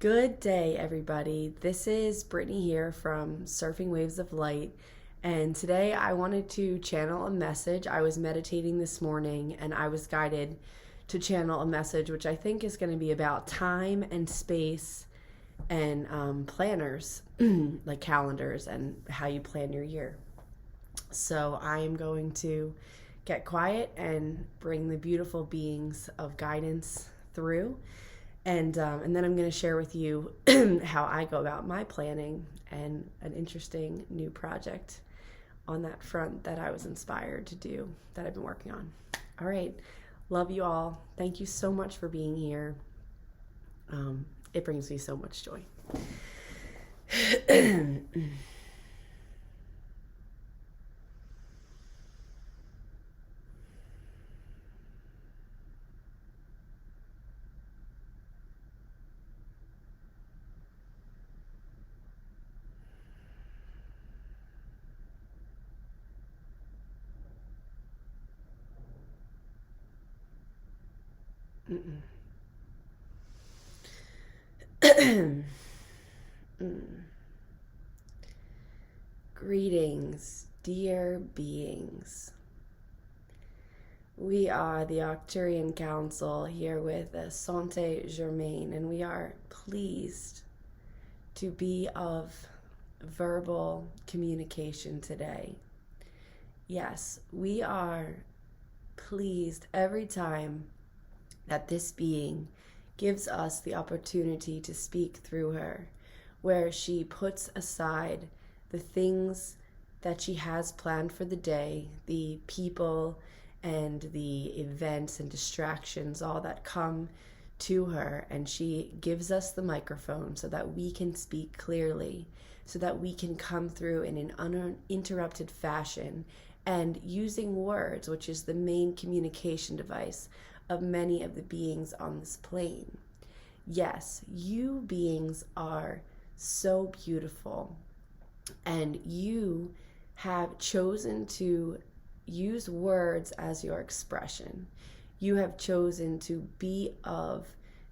Good day, everybody. This is Brittany here from Surfing Waves of Light, and today I wanted to channel a message. I was meditating this morning, and I was guided to channel a message which I think is going to be about time and space and planners, like calendars, and how you plan your year. So I am going to get quiet and bring the beautiful beings of guidance through. And then I'm going to share with you how I go about my planning and an interesting new project on that front that I was inspired to do that I've been working on. All right. Love you all. Thank you so much for being here. It brings me so much joy. Greetings, dear beings. We are the Arcturian Council here with Asante, Germain, and we are pleased to be of verbal communication today. Yes, we are pleased every time that this being gives us the opportunity to speak through her, where she puts aside the things that she has planned for the day, the people and the events and distractions, all that come to her, and she gives us the microphone so that we can speak clearly, so that we can come through in an uninterrupted fashion and using words, which is the main communication device of many of the beings on this plane. Yes, you beings are so beautiful, and you have chosen to use words as your expression. You have chosen to be of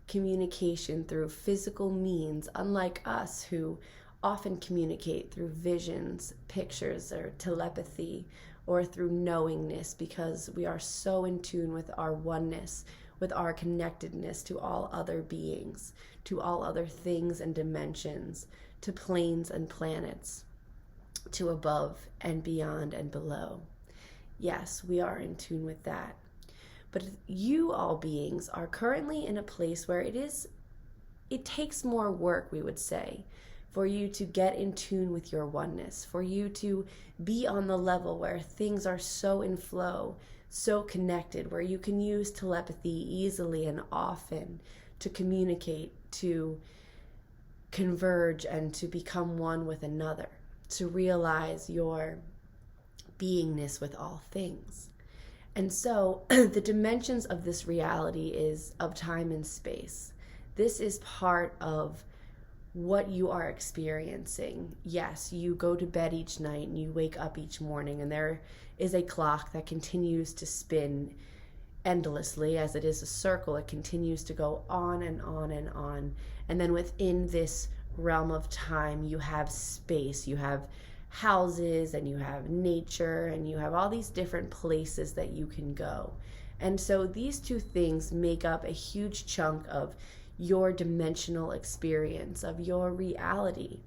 communication through physical means, unlike us who often communicate through visions, pictures, or telepathy, or through knowingness, because we are so in tune with our oneness, with our connectedness to all other beings, to all other things and dimensions, to planes and planets, to above and beyond and below. Yes, we are in tune with that. But you all beings are currently in a place where it takes more work, we would say, for you to get in tune with your oneness, for you to be on the level where things are so in flow, so connected, where you can use telepathy easily and often to communicate, to converge, and to become one with another, to realize your beingness with all things. And so the dimensions of this reality is of time and space. This is part of what you are experiencing. Yes, you go to bed each night and you wake up each morning, and there is a clock that continues to spin endlessly. As it is a circle, it continues to go on and on and on. And then within this realm of time, you have space, you have houses, and you have nature, and you have all these different places that you can go. And so these two things make up a huge chunk of your dimensional experience, of your reality.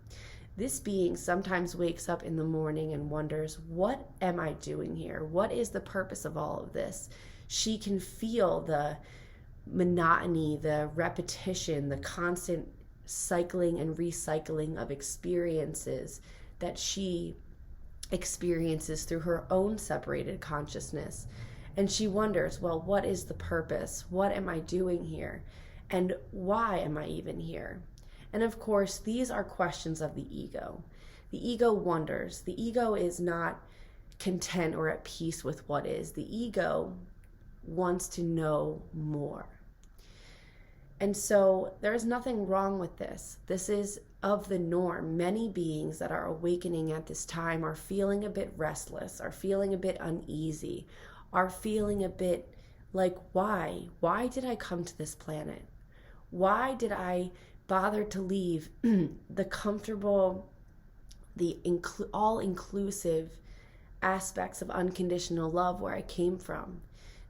This being sometimes wakes up in the morning and wonders, what am I doing here? What is the purpose of all of this? She can feel the monotony, the repetition, the constant cycling and recycling of experiences that she experiences through her own separated consciousness. And she wonders, well, what is the purpose? What am I doing here? And why am I even here? And of course, these are questions of the ego. The ego wonders. The ego is not content or at peace with what is. The ego wants to know more. And so there is nothing wrong with this. This is of the norm. Many beings that are awakening at this time are feeling a bit restless, are feeling a bit uneasy, are feeling a bit like, why? Why did I come to this planet? Why did I bothered to leave the comfortable, the all-inclusive aspects of unconditional love where I came from.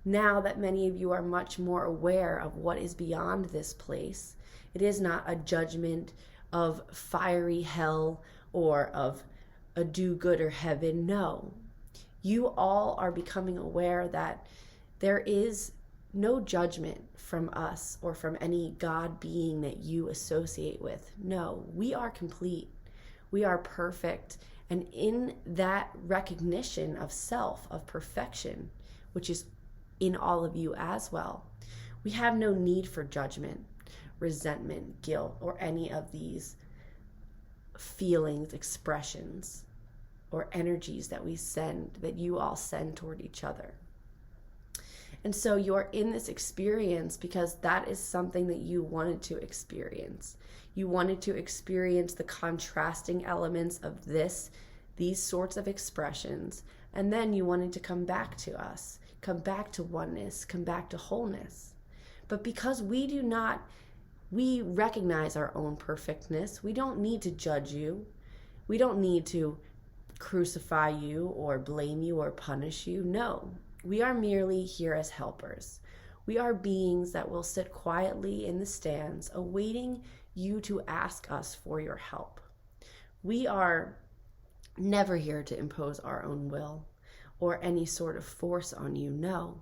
Now that many of you are much more aware of what is beyond this place, it is not a judgment of fiery hell or of a do-good or heaven. No. You all are becoming aware that there is no judgment from us or from any God being that you associate with. No, we are complete. We are perfect. And in that recognition of self, of perfection, which is in all of you as well, we have no need for judgment, resentment, guilt, or any of these feelings, expressions, or energies that we send, that you all send toward each other. And so you're in this experience because that is something that you wanted to experience. You wanted to experience the contrasting elements of these sorts of expressions, and then you wanted to come back to us, come back to oneness, come back to wholeness. But because we recognize our own perfectness, we don't need to judge you. We don't need to crucify you or blame you or punish you. No, we are merely here as helpers. We are beings that will sit quietly in the stands, awaiting you to ask us for your help. We are never here to impose our own will or any sort of force on you. No,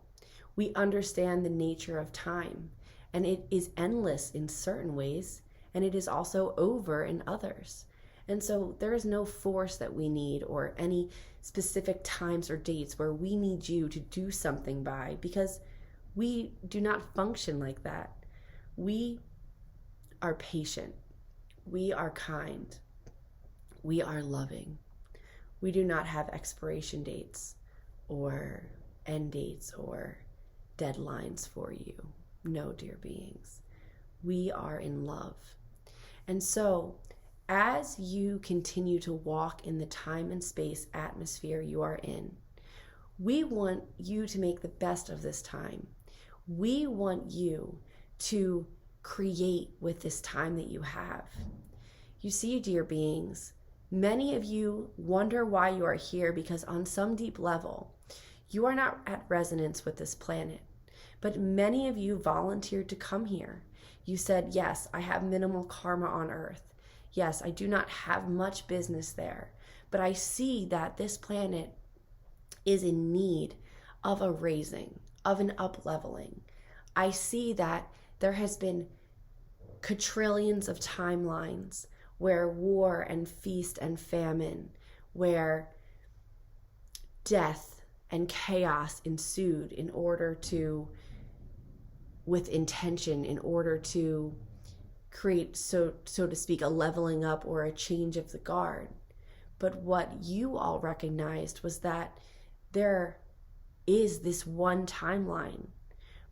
we understand the nature of time, and it is endless in certain ways, and it is also over in others. And so there is no force that we need or any specific times or dates where we need you to do something by, because we do not function like that. We are patient. We are kind. We are loving. We do not have expiration dates or end dates or deadlines for you. No, dear beings. We are in love. And so, as you continue to walk in the time and space atmosphere you are in, we want you to make the best of this time. We want you to create with this time that you have. You see, dear beings, many of you wonder why you are here because on some deep level, you are not at resonance with this planet. But many of you volunteered to come here. You said, yes, I have minimal karma on Earth. Yes, I do not have much business there, but I see that this planet is in need of a raising, of an up-leveling. I see that there has been quadrillions of timelines where war and feast and famine, where death and chaos ensued with intention, in order to create, so to speak, a leveling up or a change of the guard. But what you all recognized was that there is this one timeline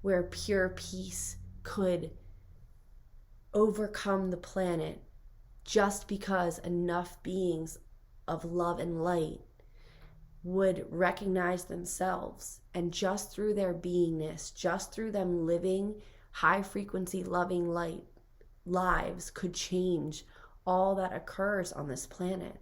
where pure peace could overcome the planet just because enough beings of love and light would recognize themselves, and just through their beingness, just through them living high frequency loving light lives, could change all that occurs on this planet.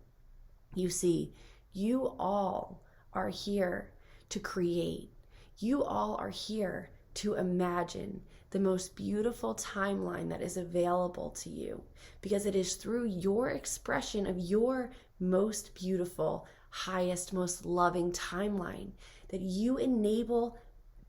You see, you all are here to create. You all are here to imagine the most beautiful timeline that is available to you, because it is through your expression of your most beautiful, highest, most loving timeline that you enable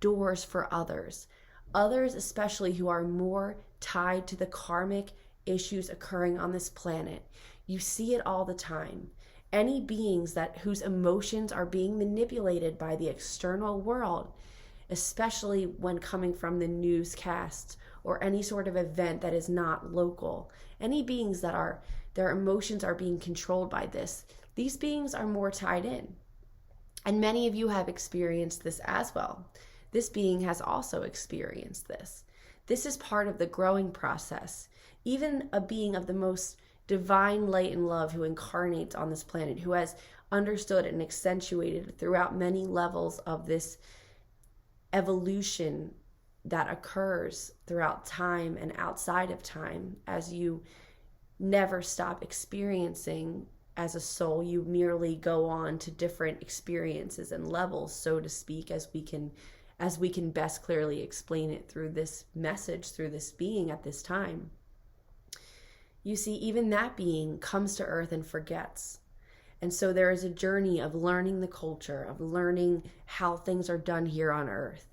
doors for others especially who are more tied to the karmic issues occurring on this planet. You see it all the time. Any beings whose emotions are being manipulated by the external world, especially when coming from the newscasts or any sort of event that is not local. Any beings that their emotions are being controlled by this, these beings are more tied in. And many of you have experienced this as well. This being has also experienced this. This is part of the growing process. Even a being of the most divine light and love who incarnates on this planet, who has understood and accentuated throughout many levels of this evolution that occurs throughout time and outside of time as you never stop experiencing as a soul. You merely go on to different experiences and levels, so to speak, as we can best clearly explain it through this message, through this being at this time. You see, even that being comes to earth and forgets. And so there is a journey of learning the culture, of learning how things are done here on earth,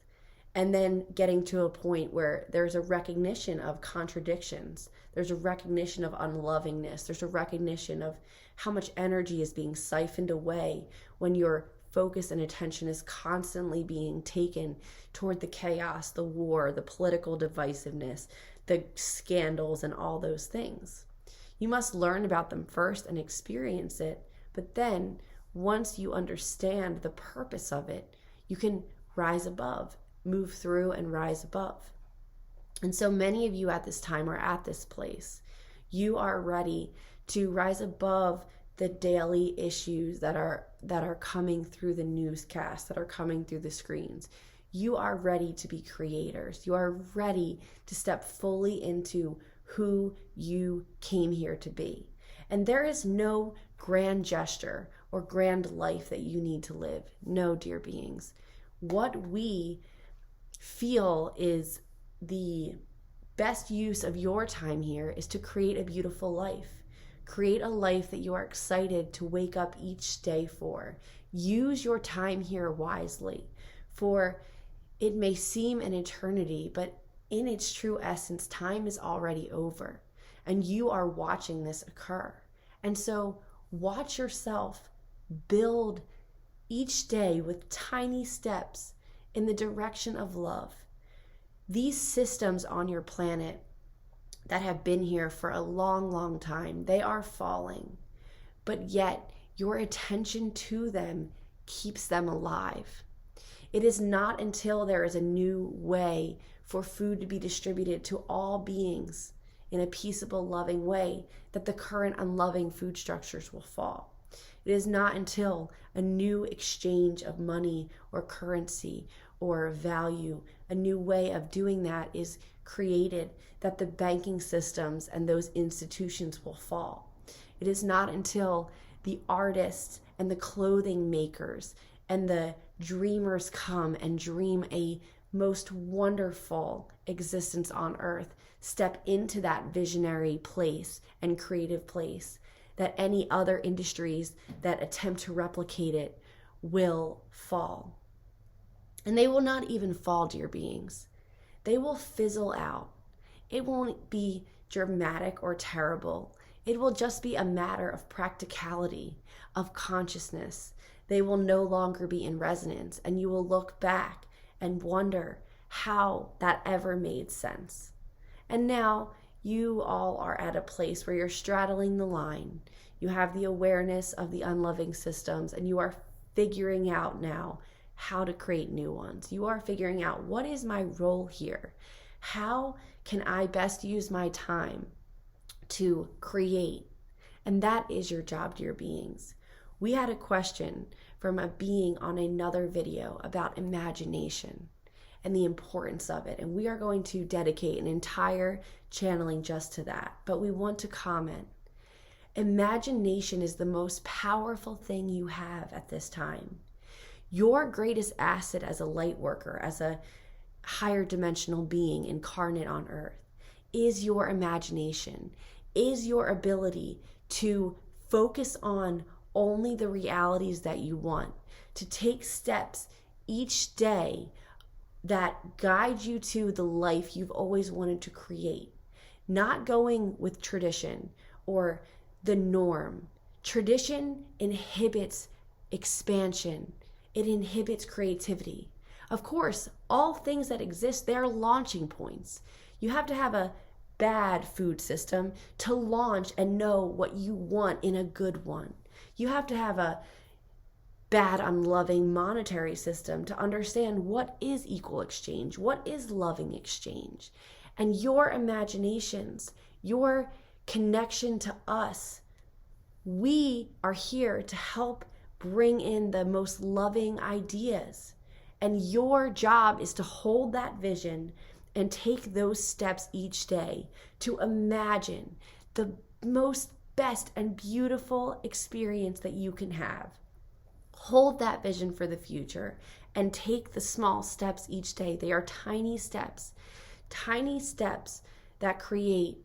and then getting to a point where there's a recognition of contradictions. There's a recognition of unlovingness. There's a recognition of how much energy is being siphoned away when your focus and attention is constantly being taken toward the chaos, the war, the political divisiveness, the scandals, and all those things. You must learn about them first and experience it, but then once you understand the purpose of it, you can rise above, move through and rise above. And so many of you at this time are at this place. You are ready to rise above the daily issues that are coming through the newscasts, that are coming through the screens. You are ready to be creators. You are ready to step fully into who you came here to be. And there is no grand gesture or grand life that you need to live. No, dear beings. What we feel is the best use of your time here is to create a beautiful life. Create a life that you are excited to wake up each day for. Use your time here wisely, for it may seem an eternity, but in its true essence, time is already over, and you are watching this occur. And so watch yourself build each day with tiny steps in the direction of love. These systems on your planet that have been here for a long, long time, they are falling, but yet your attention to them keeps them alive. It is not until there is a new way for food to be distributed to all beings in a peaceable, loving way that the current unloving food structures will fall. It is not until a new exchange of money or currency or value, a new way of doing that is created, that the banking systems and those institutions will fall. It is not until the artists and the clothing makers and the dreamers come and dream a most wonderful existence on earth, step into that visionary place and creative place, that any other industries that attempt to replicate it will fall. And they will not even fall, dear beings. They will fizzle out. It won't be dramatic or terrible. It will just be a matter of practicality, of consciousness. They will no longer be in resonance, and you will look back and wonder how that ever made sense. And now you all are at a place where you're straddling the line. You have the awareness of the unloving systems, and you are figuring out now how to create new ones. You are figuring out, what is my role here? How can I best use my time to create? And that is your job, dear beings. We had a question from a being on another video about imagination and the importance of it. And we are going to dedicate an entire channeling just to that. But we want to comment. Imagination is the most powerful thing you have at this time. Your greatest asset as a light worker, as a higher dimensional being incarnate on earth, is your imagination, is your ability to focus on only the realities that you want, to take steps each day that guide you to the life you've always wanted to create, not going with tradition or the norm. Tradition inhibits expansion. It inhibits creativity. Of course, all things that exist, they are launching points. You have to have a bad food system to launch and know what you want in a good one. You have to have a bad, unloving monetary system to understand what is equal exchange, what is loving exchange. And your imaginations, your connection to us, we are here to help bring in the most loving ideas And your job is to hold that vision and take those steps each day to imagine the most best and beautiful experience that you can have. Hold that vision for the future and take the small steps each day. They are tiny steps that create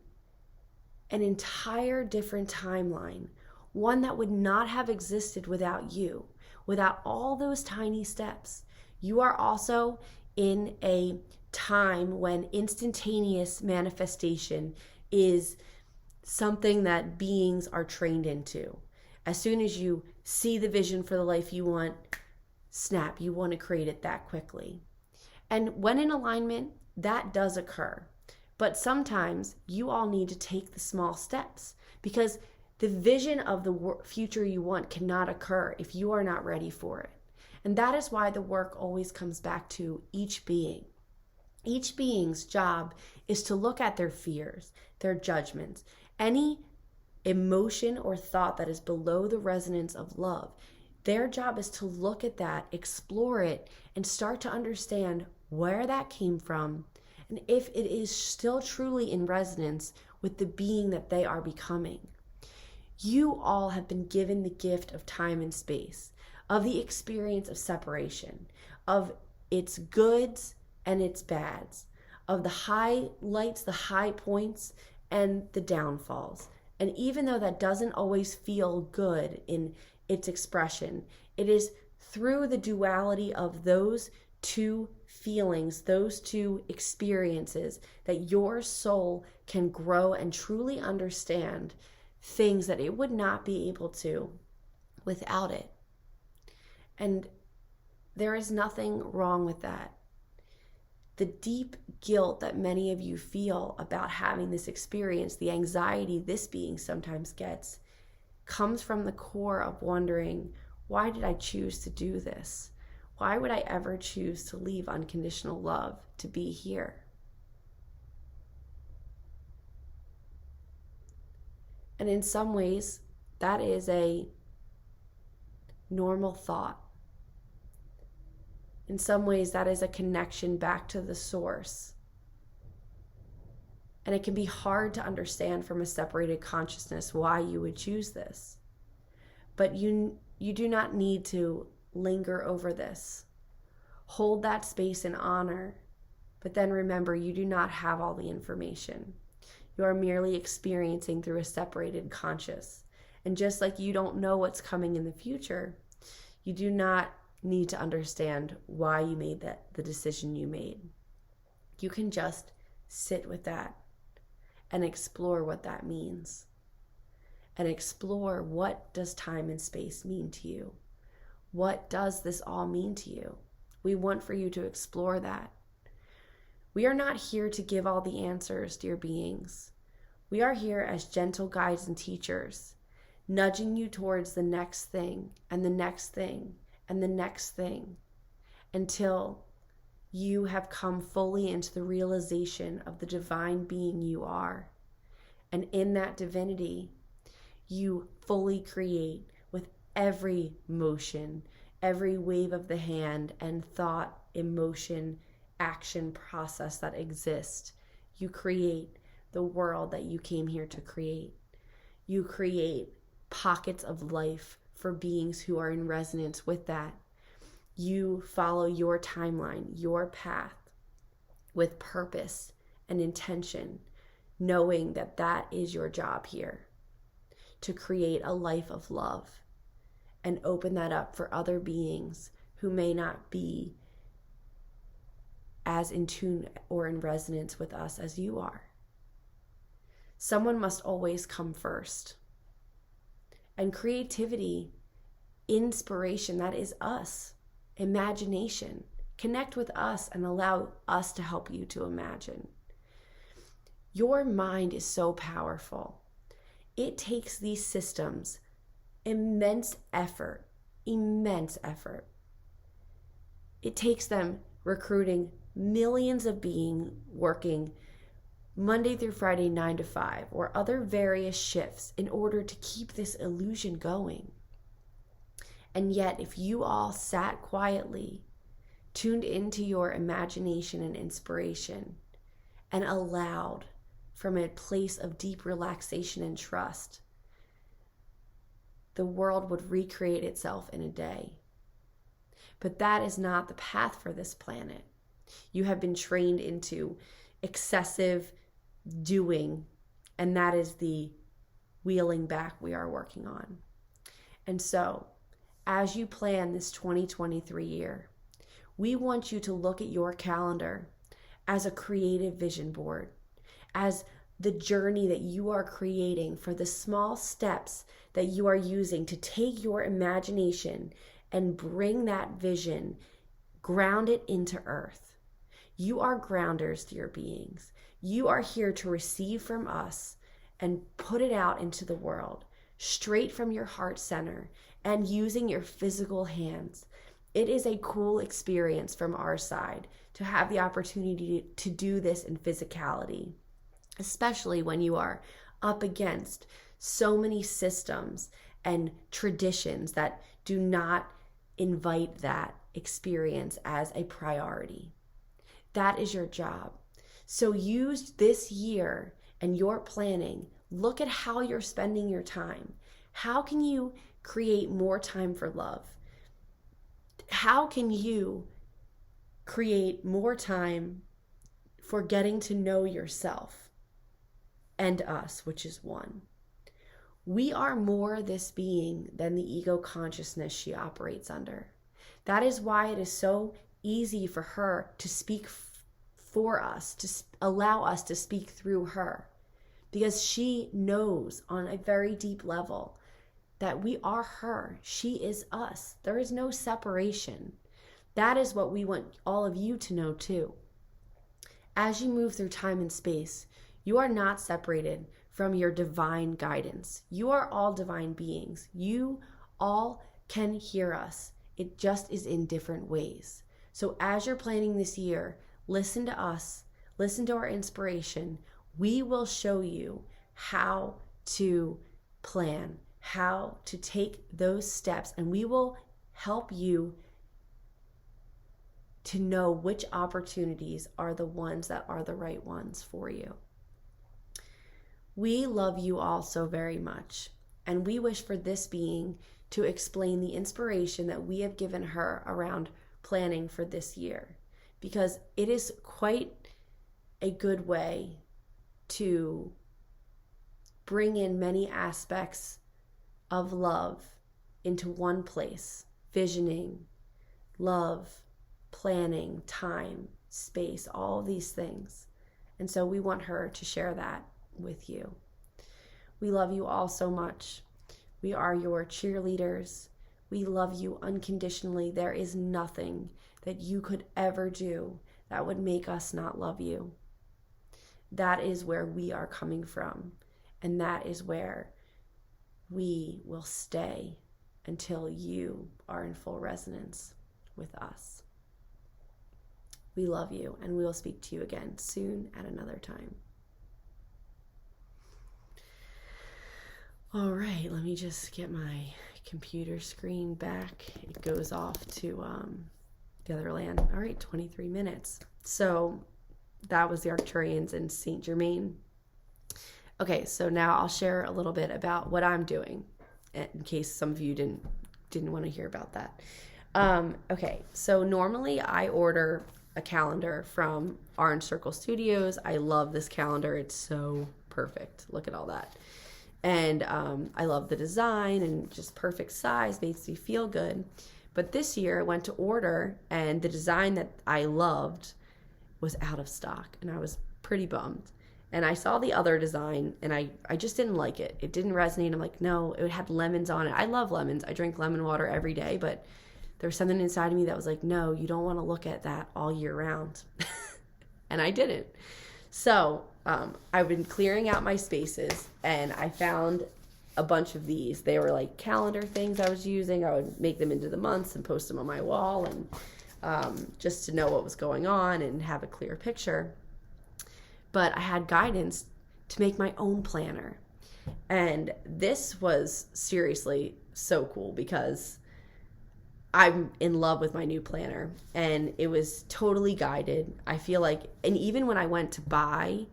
an entire different timeline, one that would not have existed without you, without all those tiny steps. You are also in a time when instantaneous manifestation is something that beings are trained into. As soon as you see the vision for the life you want, snap, you want to create it that quickly. And when in alignment, that does occur. But sometimes you all need to take the small steps, because the vision of the future you want cannot occur if you are not ready for it. And that is why the work always comes back to each being. Each being's job is to look at their fears, their judgments, any emotion or thought that is below the resonance of love. Their job is to look at that, explore it, and start to understand where that came from, and if it is still truly in resonance with the being that they are becoming. You all have been given the gift of time and space, of the experience of separation, of its goods and its bads, of the highlights, the high points, and the downfalls. And even though that doesn't always feel good in its expression, it is through the duality of those two feelings, those two experiences, that your soul can grow and truly understand things that it would not be able to without it. And there is nothing wrong with that. The deep guilt that many of you feel about having this experience, the anxiety this being sometimes gets, comes from the core of wondering, why did I choose to do this? Why would I ever choose to leave unconditional love to be here? And in some ways, that is a normal thought. In some ways, that is a connection back to the source. And it can be hard to understand from a separated consciousness why you would choose this. But you do not need to linger over this. Hold that space in honor, but then remember, you do not have all the information. You are merely experiencing through a separated conscious. And just like you don't know what's coming in the future, you do not need to understand why you made the decision you made. You can just sit with that and explore what that means. And explore, what does time and space mean to you? What does this all mean to you? We want for you to explore that. We are not here to give all the answers, dear beings. We are here as gentle guides and teachers, nudging you towards the next thing and the next thing and the next thing, until you have come fully into the realization of the divine being you are. And in that divinity, you fully create with every motion, every wave of the hand and thought, emotion, action process that exists. You create the world that you came here to create. You create pockets of life for beings who are in resonance with that. You follow your timeline, your path, with purpose and intention, knowing that that is your job here, to create a life of love and open that up for other beings who may not be as in tune or in resonance with us as you are. Someone must always come first. And creativity, inspiration, that is us. Imagination. Connect with us and allow us to help you to imagine. Your mind is so powerful. It takes these systems immense effort. It takes them recruiting millions of beings working Monday through Friday, 9 to 5, or other various shifts in order to keep this illusion going. And yet, if you all sat quietly tuned into your imagination and inspiration, and allowed from a place of deep relaxation and trust, the world would recreate itself in a day. But that is not the path for this planet. You have been trained into excessive doing, and that is the wheeling back we are working on. And so, as you plan this 2023 year, we want you to look at your calendar as a creative vision board, as the journey that you are creating for the small steps that you are using to take your imagination and bring that vision, ground it into earth. You are grounders, dear beings. You are here to receive from us and put it out into the world, straight from your heart center and using your physical hands. It is a cool experience from our side to have the opportunity to do this in physicality, especially when you are up against so many systems and traditions that do not invite that experience as a priority. That is your job. So use this year and your planning. Look at how you're spending your time. How can you create more time for love? How can you create more time for getting to know yourself and us, which is one? We are more this being than the ego consciousness she operates under. That is why it is so easy for her to speak for us, to allow us to speak through her, because she knows on a very deep level that we are her. She is us. There is no separation. That is what we want all of you to know too. As you move through time and space, you are not separated from your divine guidance. You are all divine beings. You all can hear us. It just is in different ways. So as you're planning this year, listen to us, listen to our inspiration. We will show you how to plan, how to take those steps, and we will help you to know which opportunities are the ones that are the right ones for you. We love you all so very much, and we wish for this being to explain the inspiration that we have given her around planning for this year, because it is quite a good way to bring in many aspects of love into one place. Visioning, love, planning, time, space, all of these things. And so we want her to share that with you. We love you all so much. We are your cheerleaders. We love you unconditionally. There is nothing that you could ever do that would make us not love you. That is where we are coming from, and that is where we will stay until you are in full resonance with us. We love you, and we will speak to you again soon at another time. All right, let me just get my computer screen back. It goes off to the other land. All right, 23 minutes. So that was the Arcturians in Saint Germain. Okay, so now I'll share a little bit about what I'm doing, in case some of you didn't want to hear about that. Okay, so normally I order a calendar from Orange Circle Studios. I love this calendar. It's so perfect. Look at all that. And I love the design and just perfect size, makes me feel good. But this year I went to order, and the design that I loved was out of stock, and I was pretty bummed. And I saw the other design, and I just didn't like it. It didn't resonate. I'm like, no, it had lemons on it. I love lemons. I drink lemon water every day, but there was something inside of me that was like, no, you don't want to look at that all year round. And I didn't. So I've been clearing out my spaces, and I found a bunch of these. They were like calendar things I was using. I would make them into the months and post them on my wall, and just to know what was going on and have a clear picture. But I had guidance to make my own planner. And this was seriously so cool, because I'm in love with my new planner, and it was totally guided. I feel like, and even when I went to buy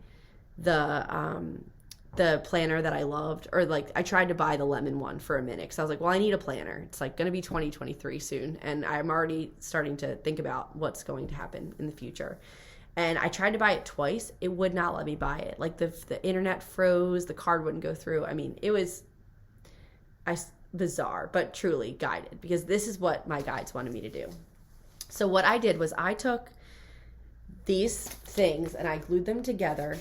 the planner that I loved, or like I tried to buy the lemon one for a minute because I was like, well, I need a planner. It's like going to be 2023 soon, and I'm already starting to think about what's going to happen in the future. And I tried to buy it twice. It would not let me buy it. Like the internet froze, the card wouldn't go through. I mean, it was bizarre, but truly guided, because this is what my guides wanted me to do. So what I did was I took these things and I glued them together,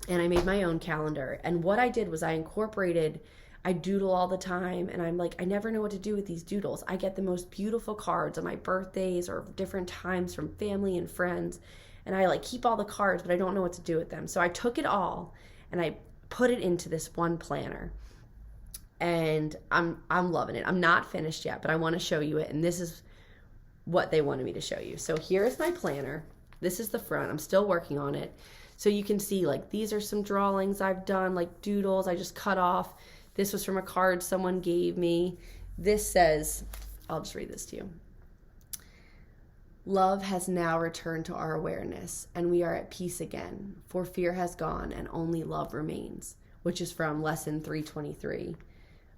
and I made my own calendar. And what I did was I doodle all the time, and I'm like, I never know what to do with these doodles. I get the most beautiful cards on my birthdays or different times from family and friends, and I like keep all the cards, but I don't know what to do with them. So I took it all and I put it into this one planner, and I'm loving it. I'm not finished yet, but I want to show you it, and this is what they wanted me to show you. So here's my planner. This is the front. I'm still working on it. So you can see, like, these are some drawings I've done, like doodles I just cut off. This was from a card someone gave me. This says, I'll just read this to you. Love has now returned to our awareness, and we are at peace again, for fear has gone and only love remains, which is from lesson 323.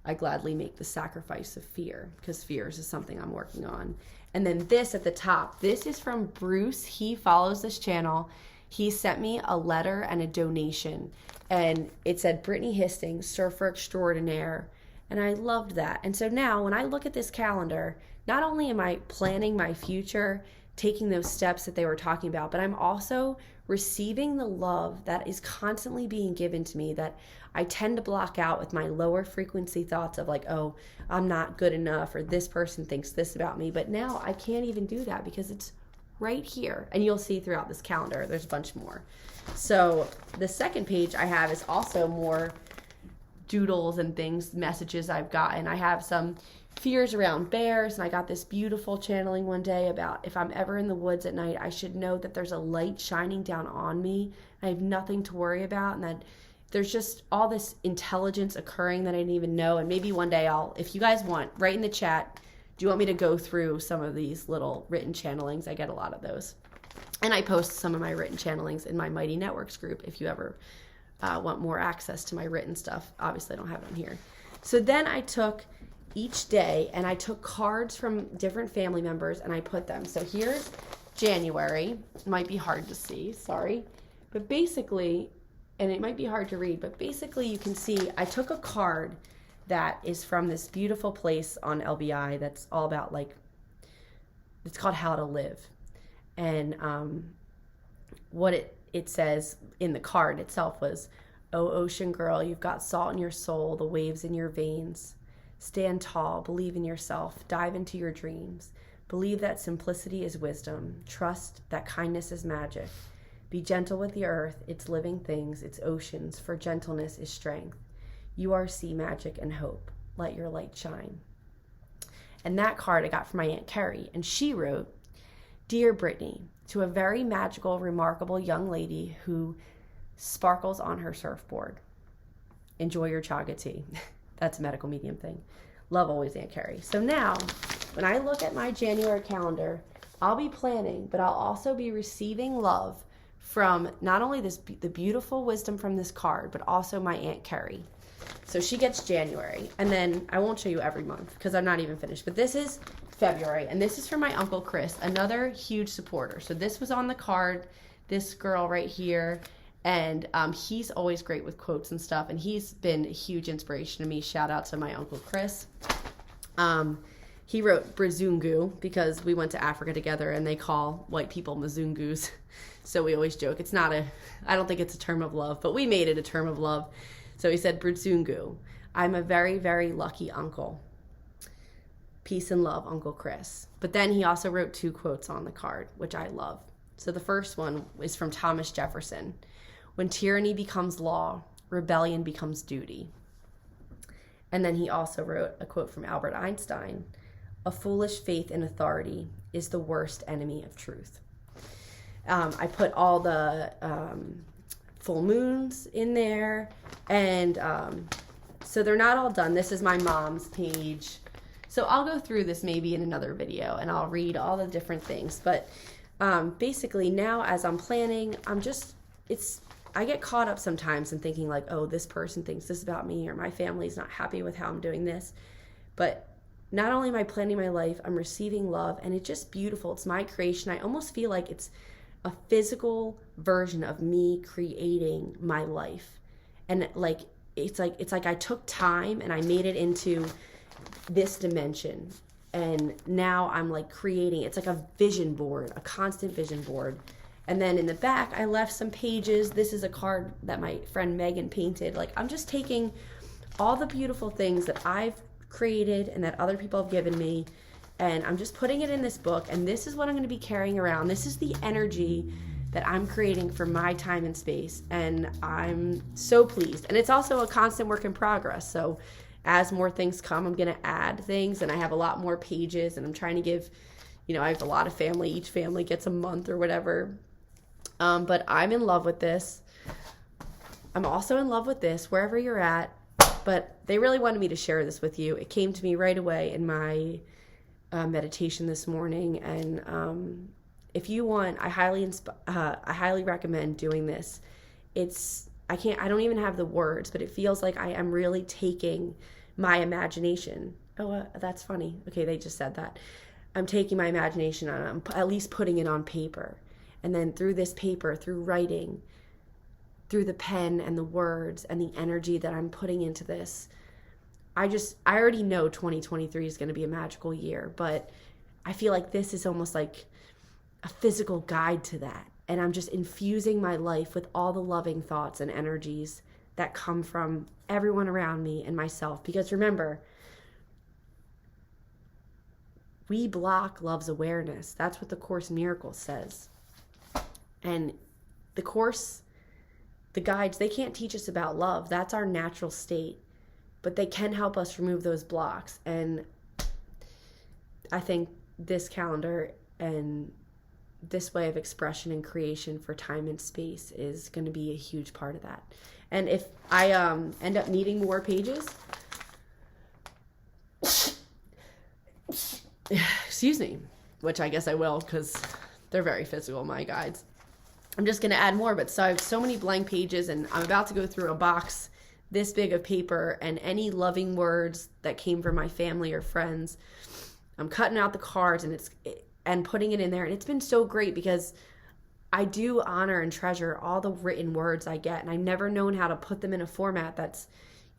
I gladly make the sacrifice of fear, because fears is something I'm working on. And then this at the top, this is from Bruce. He follows this channel. He sent me a letter and a donation, and it said Brittany Hastings, surfer extraordinaire, and I loved that. And so now when I look at this calendar, not only am I planning my future, taking those steps that they were talking about, but I'm also receiving the love that is constantly being given to me, that I tend to block out with my lower frequency thoughts of like, oh, I'm not good enough, or this person thinks this about me. But now I can't even do that because it's right here. And you'll see throughout this calendar, there's a bunch more. So the second page I have is also more doodles and things, messages I've gotten. I have some fears around bears, and I got this beautiful channeling one day about if I'm ever in the woods at night, I should know that there's a light shining down on me. I have nothing to worry about, and that there's just all this intelligence occurring that I didn't even know. And maybe one day if you guys want, write in the chat, do you want me to go through some of these little written channelings? I get a lot of those. And I post some of my written channelings in my Mighty Networks group if you ever want more access to my written stuff. Obviously, I don't have it in here. So then I took each day and I took cards from different family members and I put them. So here's January. It might be hard to see, sorry. But basically, and it might be hard to read, but basically you can see I took a card that is from this beautiful place on LBI that's all about, like, it's called How to Live. And what it says in the card itself was, "Oh, ocean girl, you've got salt in your soul, the waves in your veins. Stand tall, believe in yourself, dive into your dreams. Believe that simplicity is wisdom. Trust that kindness is magic. Be gentle with the earth, its living things, its oceans, for gentleness is strength. You are sea magic and hope. Let your light shine." And that card I got from my Aunt Carrie, and she wrote, "Dear Brittany, to a very magical, remarkable young lady who sparkles on her surfboard. Enjoy your chaga tea." That's a medical medium thing. Love always, Aunt Carrie. So now, when I look at my January calendar, I'll be planning, but I'll also be receiving love from not only the beautiful wisdom from this card, but also my Aunt Carrie. So she gets January, and then I won't show you every month because I'm not even finished, but this is February, and this is from my Uncle Chris, another huge supporter. So this was on the card, this girl right here, and he's always great with quotes and stuff, and he's been a huge inspiration to me. Shout out to my Uncle Chris. He wrote Brazungu because we went to Africa together, and they call white people Mzungus. So we always joke. I don't think it's a term of love, but we made it a term of love. So he said, Brazungu, I'm a very, very lucky uncle. Peace and love, Uncle Chris. But then he also wrote 2 quotes on the card, which I love. So the first one is from Thomas Jefferson. When tyranny becomes law, rebellion becomes duty. And then he also wrote a quote from Albert Einstein. A foolish faith in authority is the worst enemy of truth. I put all the full moons in there. And so they're not all done. This is my mom's page. So I'll go through this maybe in another video, and I'll read all the different things. But basically now as I'm planning, I get caught up sometimes in thinking like, oh, this person thinks this about me, or my family's not happy with how I'm doing this. But not only am I planning my life, I'm receiving love, and it's just beautiful. It's my creation. I almost feel like it's a physical version of me creating my life. And like it's like I took time and I made it into this dimension. And now I'm like creating, it's like a vision board, a constant vision board. And then in the back, I left some pages. This is a card that my friend Megan painted. Like, I'm just taking all the beautiful things that I've created and that other people have given me, and I'm just putting it in this book, and this is what I'm going to be carrying around. This is the energy that I'm creating for my time and space, and I'm so pleased. And it's also a constant work in progress. So as more things come, I'm going to add things, and I have a lot more pages, and I'm trying to give, I have a lot of family. Each family gets a month or whatever. But I'm in love with this. I'm also in love with this, wherever you're at. But they really wanted me to share this with you. It came to me right away in my meditation this morning. And if you want, I highly recommend doing this. I don't even have the words, but it feels like I am really taking my imagination. Oh, that's funny. Okay, they just said that. I'm taking my imagination and I'm at least putting it on paper. And then through this paper, through writing, through the pen and the words and the energy that I'm putting into this, I already know 2023 is going to be a magical year, but I feel like this is almost like a physical guide to that. And I'm just infusing my life with all the loving thoughts and energies that come from everyone around me and myself. Because remember, we block love's awareness. That's what the Course in Miracles says. And the Course, the guides, they can't teach us about love. That's our natural state. But they can help us remove those blocks. And I think this calendar and this way of expression and creation for time and space is going to be a huge part of that. And if I end up needing more pages, excuse me, which I guess I will because they're very physical, my guides. I'm just going to add more, but so I have so many blank pages, and I'm about to go through a box this big of paper, and any loving words that came from my family or friends, I'm cutting out the cards and putting it in there. And it's been so great because I do honor and treasure all the written words I get, and I've never known how to put them in a format that's,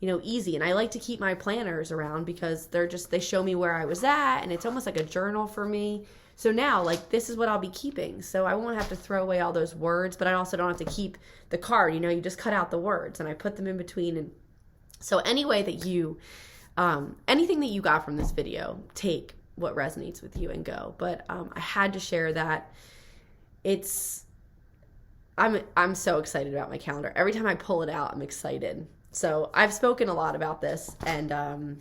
easy. And I like to keep my planners around because they show me where I was at, and it's almost like a journal for me. So now, like, this is what I'll be keeping. So I won't have to throw away all those words, but I also don't have to keep the card. You just cut out the words, and I put them in between. And so any way that you, anything that you got from this video, take what resonates with you and go. But I had to share that. I'm so excited about my calendar. Every time I pull it out, I'm excited. So I've spoken a lot about this, and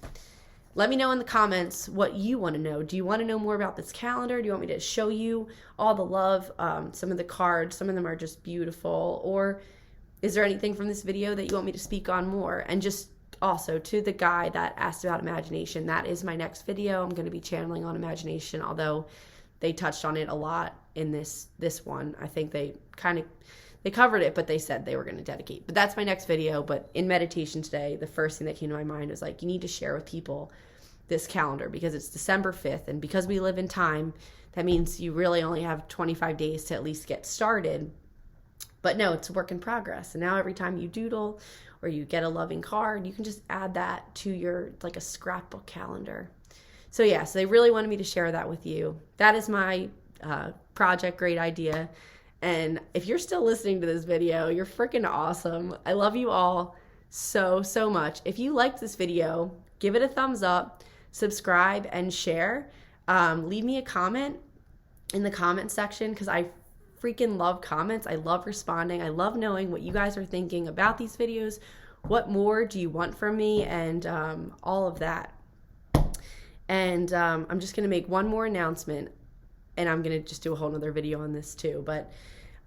let me know in the comments what you want to know. Do you want to know more about this calendar? Do you want me to show you all the love? Some of the cards, some of them are just beautiful. Or is there anything from this video that you want me to speak on more? And just also to the guy that asked about imagination, that is my next video. I'm going to be channeling on imagination, although they touched on it a lot in this one. I think they covered it, but they said they were going to dedicate. But that's my next video. But in meditation today, the first thing that came to my mind was like, you need to share with people this calendar because it's December 5th. And because we live in time, that means you really only have 25 days to at least get started. But no, it's a work in progress. And now every time you doodle or you get a loving card, you can just add that to your, like a scrapbook calendar. So yeah, so they really wanted me to share that with you. That is my project, great idea. And if you're still listening to this video, you're freaking awesome. I love you all so, so much. If you liked this video, give it a thumbs up, subscribe, and share. Leave me a comment in the comment section because I freaking love comments. I love responding. I love knowing what you guys are thinking about these videos. What more do you want from me? And all of that. And I'm just going to make one more announcement. And I'm going to just do a whole nother video on this too. But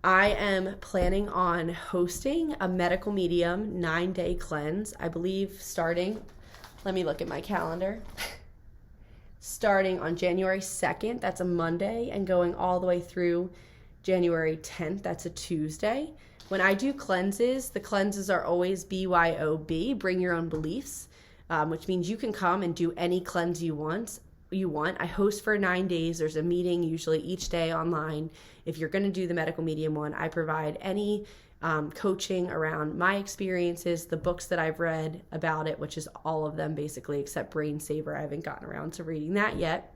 I am planning on hosting a medical medium 9-day cleanse, I believe, starting, let me look at my calendar. starting on January 2nd, that's a Monday, and going all the way through January 10th, that's a Tuesday. When I do cleanses, the cleanses are always BYOB, bring your own beliefs, which means you can come and do any cleanse you want. I host for 9 days. There's a meeting usually each day online. If you're going to do the medical medium one, I provide any coaching around my experiences, the books that I've read about it, which is all of them basically, except Brain Saver. I haven't gotten around to reading that yet.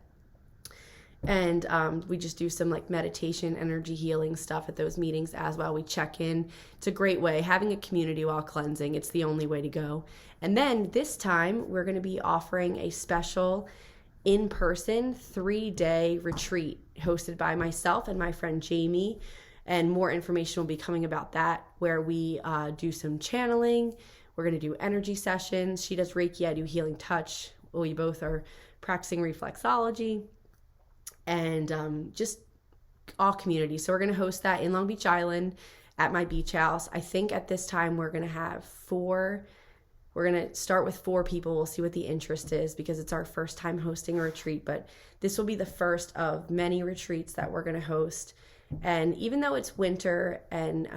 And we just do some like meditation, energy healing stuff at those meetings as well. We check in. It's a great way. Having a community while cleansing, it's the only way to go. And then this time we're going to be offering a special in-person 3-day retreat hosted by myself and my friend Jamie. And more information will be coming about that, where we do some channeling. We're going to do energy sessions. She does Reiki, I do healing touch. We both are practicing reflexology. And just all community. So we're going to host that in Long Beach Island at my beach house. I think at this time we're going to have 4. We're going to start with 4 people. We'll see what the interest is because it's our first time hosting a retreat. But this will be the first of many retreats that we're going to host. And even though it's winter and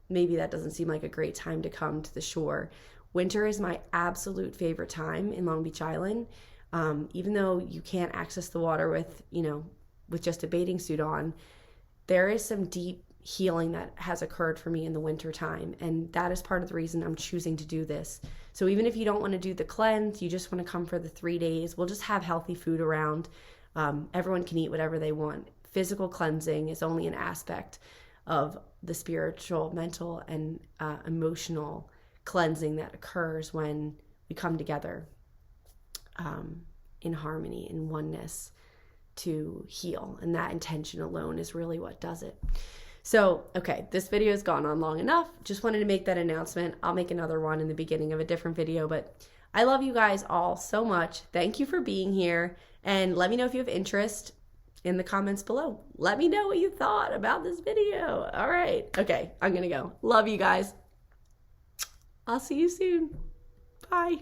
maybe that doesn't seem like a great time to come to the shore, winter is my absolute favorite time in Long Beach Island. Even though you can't access the water with just a bathing suit on, there is some deep healing that has occurred for me in the winter time. And that is part of the reason I'm choosing to do this. So even if you don't want to do the cleanse, you just want to come for the 3 days, we'll just have healthy food around. Everyone can eat whatever they want. Physical cleansing is only an aspect of the spiritual, mental, and emotional cleansing that occurs when we come together in harmony, in oneness to heal. And that intention alone is really what does it. So, okay, this video has gone on long enough. Just wanted to make that announcement. I'll make another one in the beginning of a different video, but I love you guys all so much. Thank you for being here. And let me know if you have interest in the comments below. Let me know what you thought about this video. All right. Okay, I'm going to go. Love you guys. I'll see you soon. Bye.